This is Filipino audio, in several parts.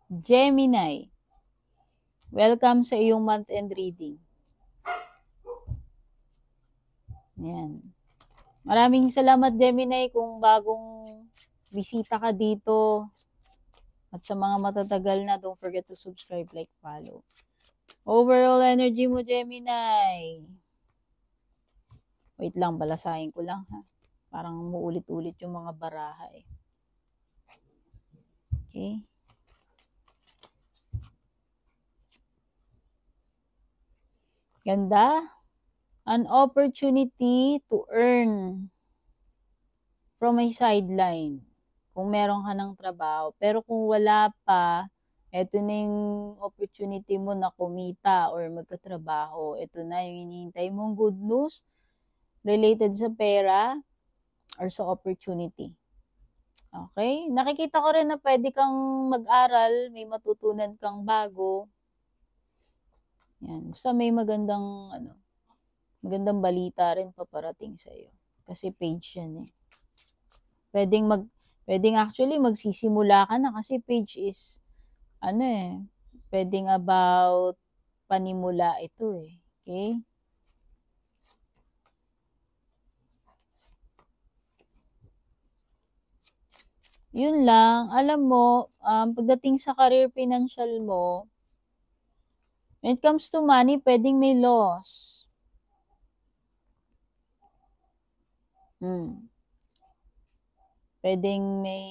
Gemini, welcome sa iyong month-end reading. Yan. Maraming salamat, Gemini, kung bagong bisita ka dito. At sa mga matatagal na, don't forget to subscribe, like, follow. Overall energy mo, Gemini. Wait lang, balasahin ko lang, ha. Parang muulit-ulit yung mga baraha, eh. Okay. Ganda. An opportunity to earn from a sideline. Kung meron ka ng trabaho. Pero kung wala pa, eto na yung opportunity mo na kumita or magkatrabaho. Ito na yung hinihintay mong good news related sa pera or sa opportunity. Okay? Nakikita ko rin na pwede kang mag-aral, may matutunan kang bago. Yan. Basta may magandang balita rin paparating sa iyo. Kasi page yan eh. Pwedeng actually magsisimula ka na kasi page is pwedeng about panimula ito eh. Okay? Yun lang. Alam mo, pagdating sa career financial mo, when it comes to money, pwedeng may loss. Pwedeng may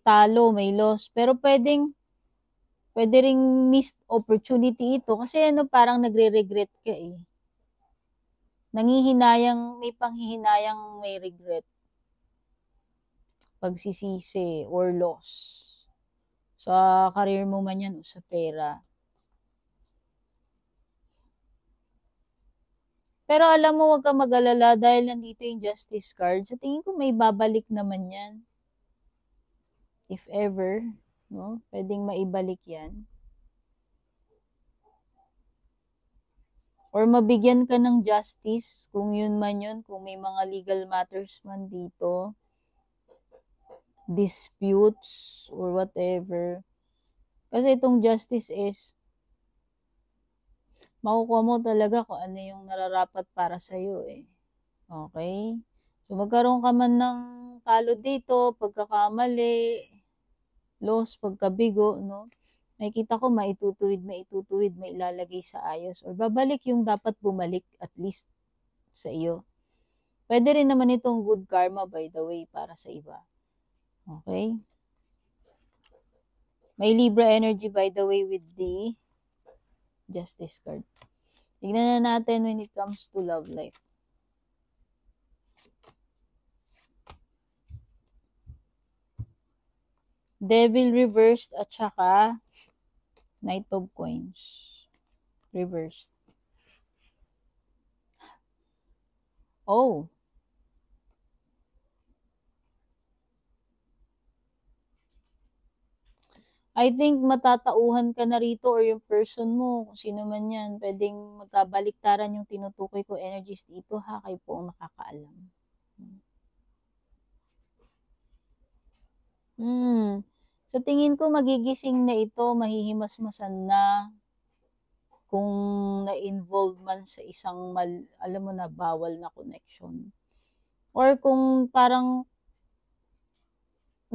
talo, may loss. Pero pwede ring missed opportunity ito. Kasi parang nagre-regret ka eh. May panghihinayang may regret. Pagsisisi or loss. Sa career mo man yan o sa pera. Pero alam mo, huwag ka mag-alala dahil nandito yung justice card. Sa tingin ko may babalik naman yan. If ever, no? Pwedeng maibalik yan. Or mabigyan ka ng justice, kung yun man yun, kung may mga legal matters man dito, disputes, or whatever. Kasi itong justice is, makukuha mo talaga kung ano yung nararapat para sa'yo eh. Okay? So, magkaroon ka man ng talo dito, pagkakamali, loss, pagkabigo, no? Nakikita ko maitutuwid, mailalagay sa ayos. Or babalik yung dapat bumalik at least sa iyo. Pwede rin naman itong good karma by the way para sa iba. Okay? May Libra energy by the way with the Justice card. Tignan na natin when it comes to love life. Devil reversed at saka Knight of Coins. Reversed. Oh. I think matatauhan ka na rito or yung person mo, kung sino man yan, pwedeng magkabaliktaran yung tinutukoy ko energies dito ha, kayo po ang nakakaalam. Sa tingin ko magigising na ito, mahihimasmasan na kung na-involve man sa isang bawal na connection. Or kung parang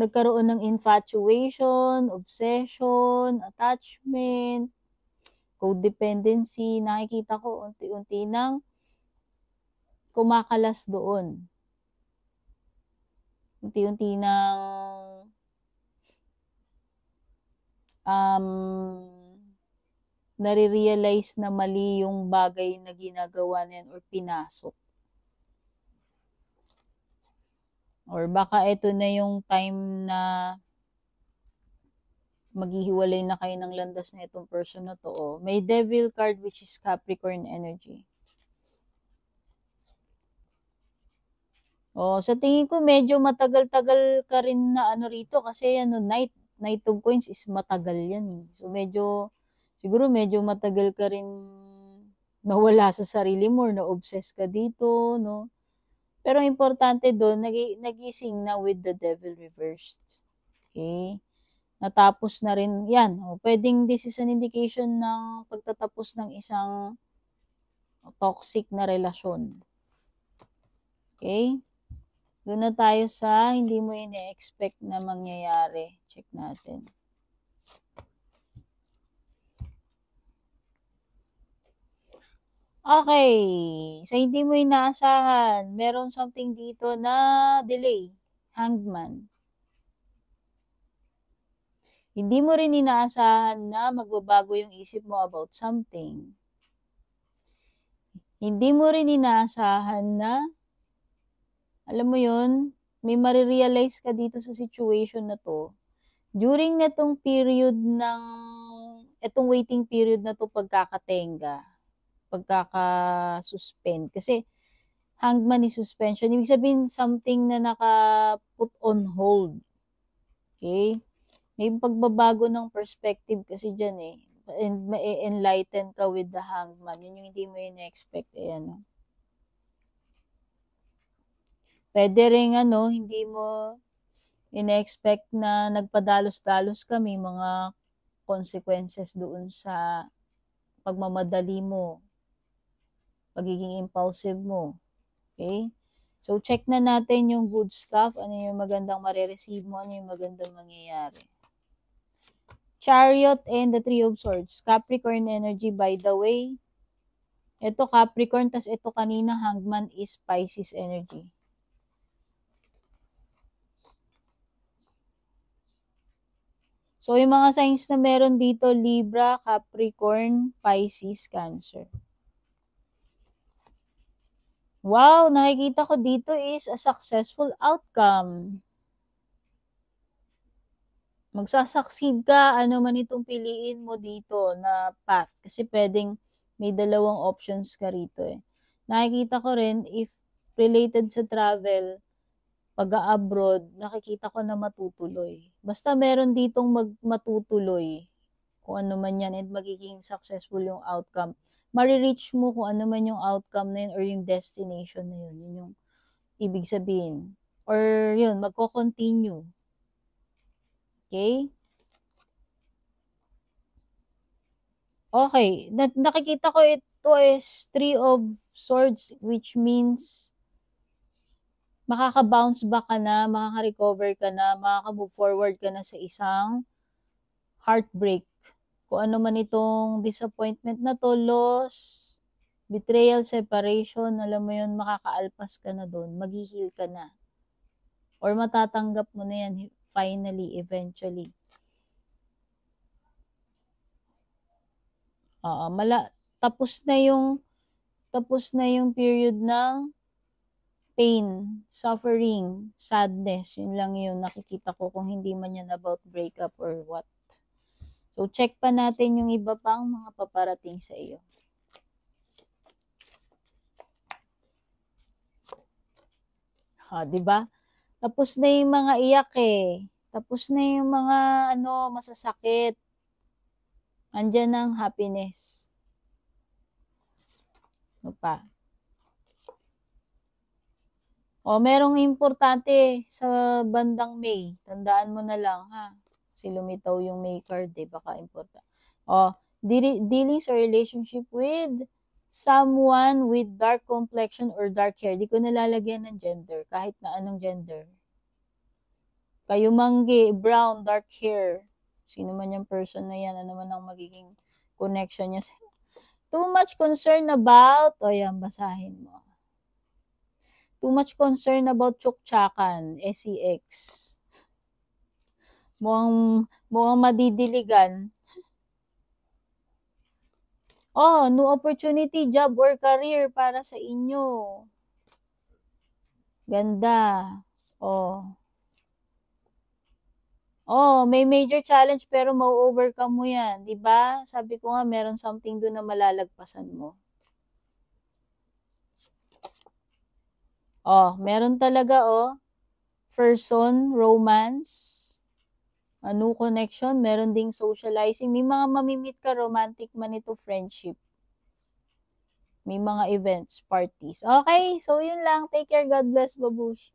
nagkaroon ng infatuation, obsession, attachment, codependency, nakikita ko unti-unti nang kumakalas doon. Unti-unti nang nare-realize na mali yung bagay na ginagawa niyan or pinasok. Or baka ito na yung time na maghihiwalay na kayo ng landas na itong person na to. Oh. May Devil card which is Capricorn energy. Oh, sa tingin ko medyo matagal-tagal ka rin na rito kasi Knight of Coins is matagal yan eh. So siguro medyo matagal ka rin nawala sa sarili mo or na-obsess ka dito, no? Pero importante doon, nagising na with the devil reversed. Okay? Natapos na rin yan. O, pwedeng this is an indication ng pagtatapos ng isang toxic na relasyon. Okay? Doon na tayo sa hindi mo ine-expect na mangyayari. Check natin. Okay. Sa hindi mo inaasahan, meron something dito na delay. Hangman. Hindi mo rin inaasahan na magbabago yung isip mo about something. Hindi mo rin inaasahan na, alam mo yun, may marirealize ka dito sa situation na to. During netong period ng, etong waiting period na to pagkakatenga, pagkaka-suspend. Kasi, hangman is suspension. Ibig sabihin, something na naka-put on hold. Okay? May pagbabago ng perspective kasi dyan eh. And ma-enlighten ka with the hangman. Yun yung hindi mo in-expect. Ayan. Pwede rin hindi mo in-expect na nagpadalos-dalos ka. May mga consequences doon sa pagmamadali mo. Pagiging impulsive mo. Okay? So, check na natin yung good stuff. Ano yung magandang marireceive mo. Ano yung magandang mangyayari. Chariot and the Three of Swords. Capricorn energy, by the way. Ito Capricorn, tas ito kanina Hangman is Pisces energy. So, yung mga signs na meron dito, Libra, Capricorn, Pisces, Cancer. Wow, nakikita ko dito is a successful outcome. Magsasucceed ka, ano man itong piliin mo dito na path. Kasi pwedeng may dalawang options ka rito eh. Nakikita ko rin, if related sa travel, pag-abroad, nakikita ko na matutuloy. Basta meron ditong matutuloy, kung ano man yan, and magiging successful yung outcome. Marireach mo kung ano man yung outcome na yun or yung destination na yun. Yun yung ibig sabihin. Or yun, magko-continue. Okay? Okay. Nakikita ko ito is Three of Swords, which means makaka-bounce back ka na, makaka-recover ka na, makaka-move forward ka na sa isang heartbreak. Kung ano man itong disappointment na to, loss, betrayal, separation, alam mo yun, makakaalpas ka na doon, mag-heal ka na. Or matatanggap mo na yan finally, eventually. Tapos na yung period ng pain, suffering, sadness. Yun lang yung nakikita ko kung hindi man yan about breakup or what. So, check pa natin yung iba pang mga paparating sa iyo. Diba? Tapos na yung mga iyak eh. Tapos na yung mga masasakit. Andyan ang happiness. Ano pa? Merong importante sa bandang May. Tandaan mo na lang, ha? Kasi lumitaw yung May card, eh. Baka important. Dealings or relationship with someone with dark complexion or dark hair. Di ko nalalagyan ng gender, kahit na anong gender. Kayo manggi, brown, dark hair. Sino man yung person na yan, ano man ang magiging connection niya. Too much concern about, yan, basahin mo. Too much concern about tsuktsakan, SEX. Mukhang madidiligan. New opportunity, job or career para sa inyo. Ganda. May major challenge pero ma-overcome mo yan. Diba? Sabi ko nga, meron something doon na malalagpasan mo. Meron talaga, person, romance, new connection, meron ding socializing. May mga mamimit ka, romantic man ito, friendship. May mga events, parties. Okay, so yun lang. Take care. God bless, babush.